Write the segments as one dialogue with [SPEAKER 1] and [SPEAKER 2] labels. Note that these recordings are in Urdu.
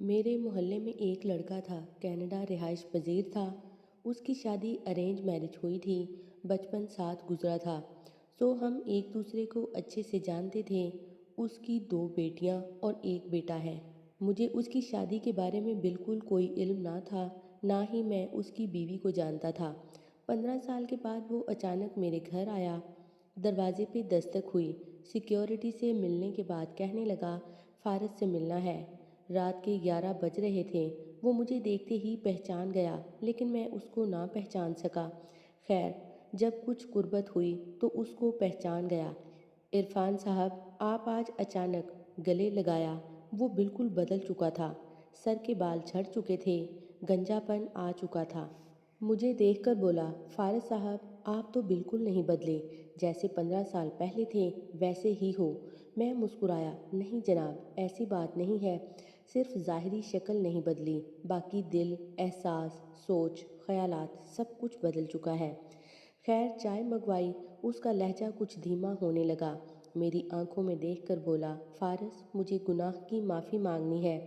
[SPEAKER 1] میرے محلے میں ایک لڑکا تھا، کینیڈا رہائش پذیر تھا۔ اس کی شادی ارینج میرج ہوئی تھی، بچپن ساتھ گزرا تھا، سو ہم ایک دوسرے کو اچھے سے جانتے تھے۔ اس کی دو بیٹیاں اور ایک بیٹا ہے۔ مجھے اس کی شادی کے بارے میں بالکل کوئی علم نہ تھا، نہ ہی میں اس کی بیوی کو جانتا تھا۔ 15 سال کے بعد وہ اچانک میرے گھر آیا۔ دروازے پہ دستک ہوئی، سیکیورٹی سے ملنے کے بعد کہنے لگا، فارس سے ملنا ہے۔ رات کے 11 بج رہے تھے۔ وہ مجھے دیکھتے ہی پہچان گیا، لیکن میں اس کو نہ پہچان سکا۔ خیر، جب کچھ قربت ہوئی تو اس کو پہچان گیا۔ عرفان صاحب، آپ آج اچانک گلے لگایا۔ وہ بالکل بدل چکا تھا، سر کے بال جھڑ چکے تھے، گنجا پن آ چکا تھا۔ مجھے دیکھ کر بولا، فارس صاحب، آپ تو بالکل نہیں بدلے، جیسے 15 سال پہلے تھے ویسے ہی ہو۔ میں مسکرایا، نہیں جناب، ایسی بات نہیں ہے، صرف ظاہری شکل نہیں بدلی، باقی دل، احساس، سوچ، خیالات سب کچھ بدل چکا ہے۔ خیر، چائے منگوائی۔ اس کا لہجہ کچھ دھیما ہونے لگا، میری آنکھوں میں دیکھ کر بولا، فارس، مجھے گناہ کی معافی مانگنی ہے۔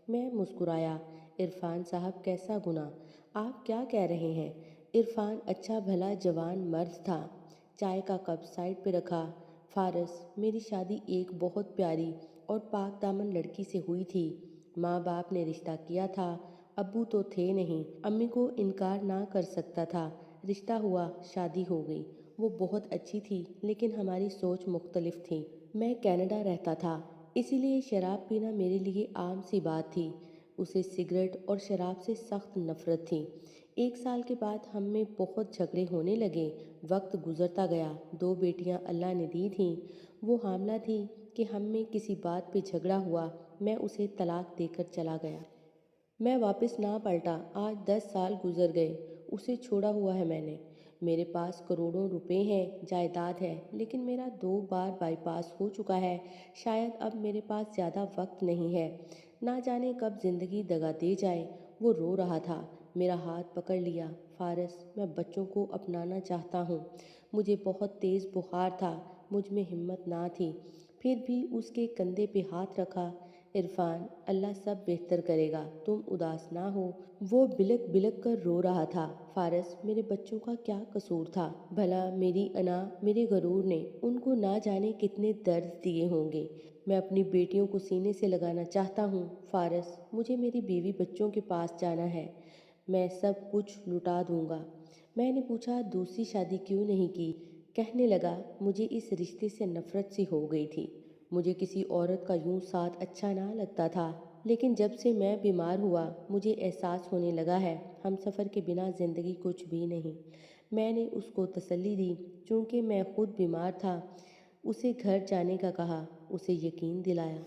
[SPEAKER 1] میں مسکرایا، عرفان صاحب، کیسا گناہ؟ آپ کیا کہہ رہے ہیں؟ عرفان اچھا بھلا جوان مرد تھا، چائے کا کپ سائڈ پہ رکھا۔ فارس، میری شادی ایک بہت پیاری اور پاک دامن لڑکی سے ہوئی تھی۔ ماں باپ نے رشتہ کیا تھا، ابو تو تھے نہیں، امی کو انکار نہ کر سکتا تھا۔ رشتہ ہوا، شادی ہو گئی۔ وہ بہت اچھی تھی، لیکن ہماری سوچ مختلف تھی۔ میں کینیڈا رہتا تھا، اسی لیے شراب پینا میرے لیے عام سی بات تھی۔ اسے سگریٹ اور شراب سے سخت نفرت تھی۔ 1 سال کے بعد ہم میں بہت جھگڑے ہونے لگے۔ وقت گزرتا گیا، 2 بیٹیاں اللہ نے دی تھیں۔ وہ حاملہ تھی کہ ہم میں کسی بات پہ جھگڑا ہوا، میں اسے طلاق دے کر چلا گیا۔ میں واپس نہ پلٹا۔ آج 10 سال گزر گئے، اسے چھوڑا ہوا ہے میں نے۔ میرے پاس کروڑوں روپے ہیں، جائیداد ہے، لیکن میرا 2 بار بائی پاس ہو چکا ہے۔ شاید اب میرے پاس زیادہ وقت نہیں ہے، نہ جانے کب زندگی دگا دے جائے۔ وہ رو رہا تھا، میرا ہاتھ پکڑ لیا، فارس، میں بچوں کو اپنانا چاہتا ہوں۔ مجھے بہت تیز بخار تھا، مجھ میں ہمت نہ تھی، پھر بھی اس کے کندھے پہ ہاتھ رکھا۔ عرفان، اللہ سب بہتر کرے گا، تم اداس نہ ہو۔ وہ بلک بلک کر رو رہا تھا۔ فارس، میرے بچوں کا کیا قصور تھا؟ بھلا میری انا، میرے غرور نے ان کو نہ جانے کتنے درد دیے ہوں گے۔ میں اپنی بیٹیوں کو سینے سے لگانا چاہتا ہوں۔ فارس، مجھے میری بیوی بچوں کے پاس جانا ہے، میں سب کچھ لٹا دوں گا۔ میں نے پوچھا، دوسری شادی کیوں نہیں کی؟ کہنے لگا، مجھے اس رشتے سے نفرت سی ہو گئی تھی۔ مجھے کسی عورت کا یوں ساتھ اچھا نہ لگتا تھا، لیکن جب سے میں بیمار ہوا مجھے احساس ہونے لگا ہے ہم سفر کے بنا زندگی کچھ بھی نہیں۔ میں نے اس کو تسلی دی، چونکہ میں خود بیمار تھا۔ اسے گھر جانے کا کہا، اسے یقین دلایا،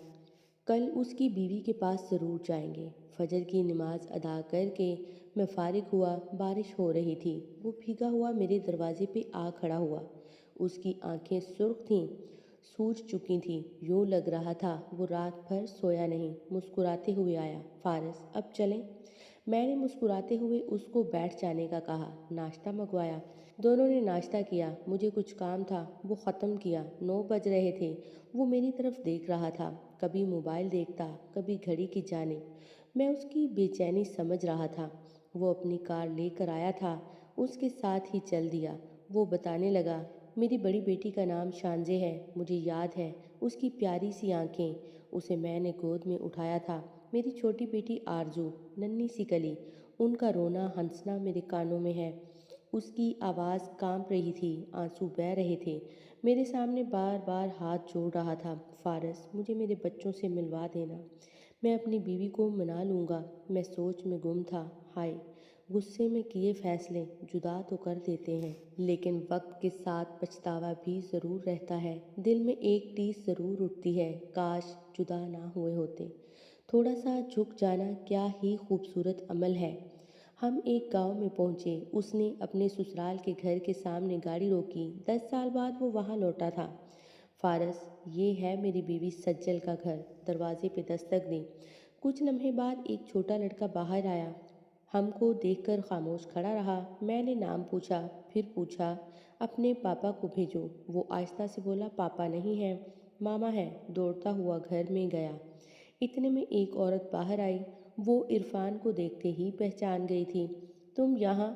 [SPEAKER 1] کل اس کی بیوی کے پاس ضرور جائیں گے۔ فجر کی نماز ادا کر کے میں فارغ ہوا، بارش ہو رہی تھی۔ وہ بھیگا ہوا میرے دروازے پہ آ کھڑا ہوا۔ اس کی آنکھیں سرخ تھیں، سوج چکی تھیں، یوں لگ رہا تھا وہ رات بھر سویا نہیں۔ مسکراتے ہوئے آیا، فارس، اب چلیں؟ میں نے مسکراتے ہوئے اس کو بیٹھ جانے کا کہا، ناشتہ منگوایا۔ دونوں نے ناشتہ کیا، مجھے کچھ کام تھا، وہ ختم کیا۔ 9 بج رہے تھے۔ وہ میری طرف دیکھ رہا تھا، کبھی موبائل دیکھتا، کبھی گھڑی کی جانب۔ میں اس کی بے چینی سمجھ رہا تھا۔ وہ اپنی کار لے کر آیا تھا، اس کے ساتھ ہی چل دیا۔ وہ بتانے لگا، میری بڑی بیٹی کا نام شانزے ہے، مجھے یاد ہے اس کی پیاری سی آنکھیں، اسے میں نے گود میں اٹھایا تھا۔ میری چھوٹی بیٹی آرزو، ننھی سی کلی، ان کا رونا ہنسنا میرے کانوں میں ہے۔ اس کی آواز کانپ رہی تھی، آنسو بہہ رہے تھے۔ میرے سامنے بار بار ہاتھ جوڑ رہا تھا، فارس، مجھے میرے بچوں سے ملوا دینا، میں اپنی بیوی کو منا لوں گا۔ میں سوچ میں گم تھا، ہائے، غصے میں کیے فیصلے جدا تو کر دیتے ہیں، لیکن وقت کے ساتھ پچھتاوا بھی ضرور رہتا ہے۔ دل میں ایک ٹیس ضرور اٹھتی ہے، کاش جدا نہ ہوئے ہوتے۔ تھوڑا سا جھک جانا کیا ہی خوبصورت عمل ہے۔ ہم ایک گاؤں میں پہنچے۔ اس نے اپنے سسرال کے گھر کے سامنے گاڑی روکی۔ 10 سال بعد وہ وہاں لوٹا تھا۔ فارس، یہ ہے میری بیوی سجل کا گھر۔ دروازے پہ دستک دی۔ کچھ لمحے بعد ایک چھوٹا لڑکا باہر آیا، ہم کو دیکھ کر خاموش کھڑا رہا۔ میں نے نام پوچھا، پھر پوچھا، اپنے پاپا کو بھیجو۔ وہ آہستہ سے بولا، پاپا نہیں ہے، ماما ہے۔ دوڑتا ہوا گھر میں گیا۔ اتنے میں ایک عورت باہر آئی، وہ عرفان کو دیکھتے ہی پہچان گئی تھی۔ تم یہاں؟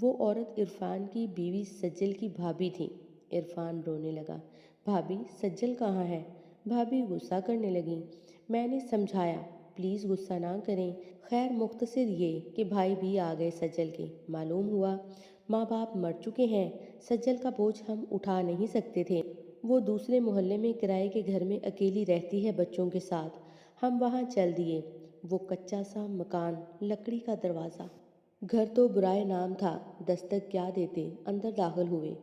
[SPEAKER 1] وہ عورت عرفان کی بیوی سجل کی بھابھی تھی۔ عرفان رونے لگا۔ بھابھی؟ سجل کہاں ہے؟ بھابھی غصہ کرنے لگیں۔ میں نے سمجھایا پلیز غصہ نہ کریں۔ خیر مختصر یہ کہ بھائی بھی آ گئے سجل کے۔ معلوم ہوا ماں باپ مر چکے ہیں۔ سجل کا بوجھ ہم اٹھا نہیں سکتے تھے۔ وہ دوسرے محلے میں کرائے کے گھر میں اکیلی رہتی ہے بچوں کے ساتھ۔ ہم وہاں چل دیے۔ وہ کچا سا مکان، لکڑی کا دروازہ۔ گھر تو برائے نام تھا۔ دستک کیا دیتے، اندر داخل ہوئے۔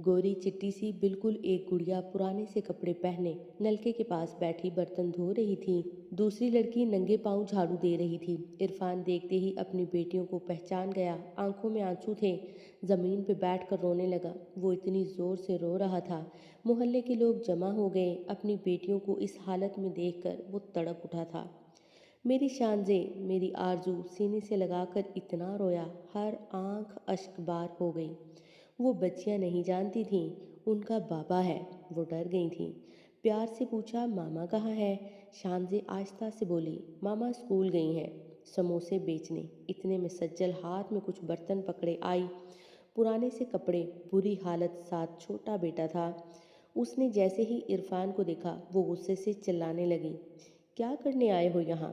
[SPEAKER 1] گوری چٹی سی بالکل ایک گڑیا پرانے سے کپڑے پہنے نلکے کے پاس بیٹھی برتن دھو رہی تھی۔ دوسری لڑکی ننگے پاؤں جھاڑو دے رہی تھی۔ عرفان دیکھتے ہی اپنی بیٹیوں کو پہچان گیا۔ آنکھوں میں آنسو تھے۔ زمین پہ بیٹھ کر رونے لگا۔ وہ اتنی زور سے رو رہا تھا، محلے کے لوگ جمع ہو گئے۔ اپنی بیٹیوں کو اس حالت میں دیکھ کر وہ تڑپ اٹھا تھا۔ میری شانزیں، میری آرزو سینے سے لگا کر اتنا رویا، ہر آنکھ اشک بار ہو گئی۔ وہ بچیاں نہیں جانتی تھیں ان کا بابا ہے۔ وہ ڈر گئی تھیں۔ پیار سے پوچھا ماما کہاں ہے؟ شانزیں آہستہ سے بولی ماما اسکول گئی ہیں سموسے بیچنے۔ اتنے میں سجل ہاتھ میں کچھ برتن پکڑے آئی۔ پرانے سے کپڑے، بری حالت، ساتھ چھوٹا بیٹا تھا۔ اس نے جیسے ہی عرفان کو دیکھا وہ غصے سے چلانے لگی، کیا کرنے آئے ہو یہاں؟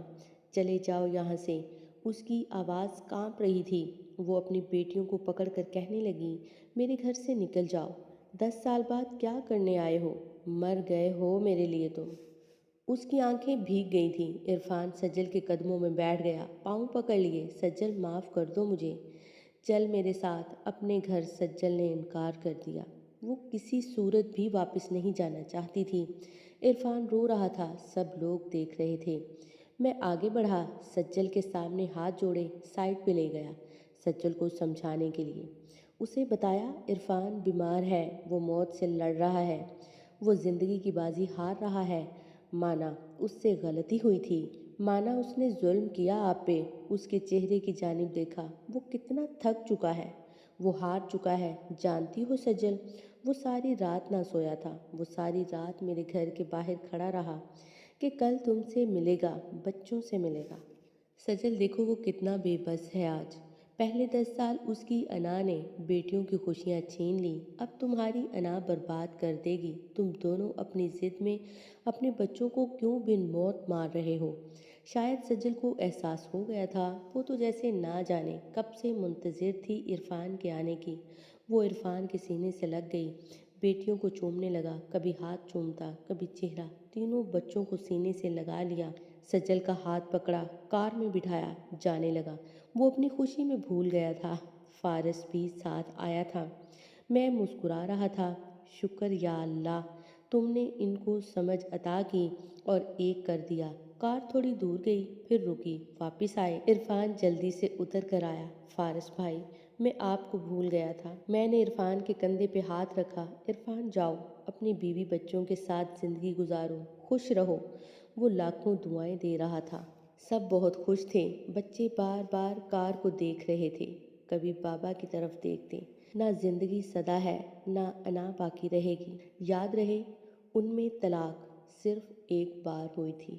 [SPEAKER 1] چلے جاؤ یہاں سے۔ اس کی آواز کانپ رہی تھی۔ وہ اپنی بیٹیوں کو پکڑ کر کہنے لگی میرے گھر سے نکل جاؤ۔ 10 سال بعد کیا کرنے آئے ہو؟ مر گئے ہو میرے لیے تو۔ اس کی آنکھیں بھیگ گئی تھیں۔ عرفان سجل کے قدموں میں بیٹھ گیا، پاؤں پکڑ لیے، سجل معاف کر دو مجھے، چل میرے ساتھ اپنے گھر۔ سجل نے انکار کر دیا۔ وہ کسی صورت بھی واپس نہیں جانا چاہتی تھی۔ عرفان رو رہا تھا، سب لوگ دیکھ رہے تھے۔ میں آگے بڑھا، سجل کے سامنے ہاتھ جوڑے سائڈ پہ لے گیا سجل کو سمجھانے کے لیے۔ اسے بتایا عرفان بیمار ہے، وہ موت سے لڑ رہا ہے، وہ زندگی کی بازی ہار رہا ہے۔ مانا اس سے غلطی ہوئی تھی، مانا اس نے ظلم کیا آپ پہ۔ اس کے چہرے کی جانب دیکھا، وہ کتنا تھک چکا ہے، وہ ہار چکا ہے۔ جانتی ہو سجل، وہ ساری رات نہ سویا تھا، وہ ساری رات میرے گھر کے باہر کھڑا رہا کہ کل تم سے ملے گا، بچوں سے ملے گا۔ سجل دیکھو وہ کتنا بے بس ہے آج۔ پہلے 10 سال اس کی انا نے بیٹیوں کی خوشیاں چھین لی، اب تمہاری انا برباد کر دے گی۔ تم دونوں اپنی ضد میں اپنے بچوں کو کیوں بن موت مار رہے ہو؟ شاید سجل کو احساس ہو گیا تھا، وہ تو جیسے نہ جانے کب سے منتظر تھی عرفان کے آنے کی۔ وہ عرفان کے سینے سے لگ گئی، بیٹیوں کو چومنے لگا، کبھی ہاتھ چومتا، کبھی چہرہ، تینوں بچوں کو سینے سے لگا لیا۔ سجل کا ہاتھ پکڑا، کار میں بٹھایا، جانے لگا۔ وہ اپنی خوشی میں بھول گیا تھا۔ فارس بھی ساتھ آیا تھا۔ میں مسکرا رہا تھا، شکر یا اللہ، تم نے ان کو سمجھ عطا کی اور ایک کر دیا۔ کار تھوڑی دور گئی، پھر رکی، واپس آئے۔ عرفان جلدی سے اتر کر آیا۔ فارس بھائی، میں آپ کو بھول گیا تھا۔ میں نے عرفان کے کندھے پہ ہاتھ رکھا۔ عرفان جاؤ، اپنی بیوی بچوں کے ساتھ زندگی گزارو، خوش رہو۔ وہ لاکھوں دعائیں دے رہا تھا۔ سب بہت خوش تھے۔ بچے بار بار کار کو دیکھ رہے تھے، کبھی بابا کی طرف دیکھتے۔ نہ زندگی سدا ہے، نہ انا باقی رہے گی۔ یاد رہے ان میں طلاق صرف ایک بار ہوئی تھی۔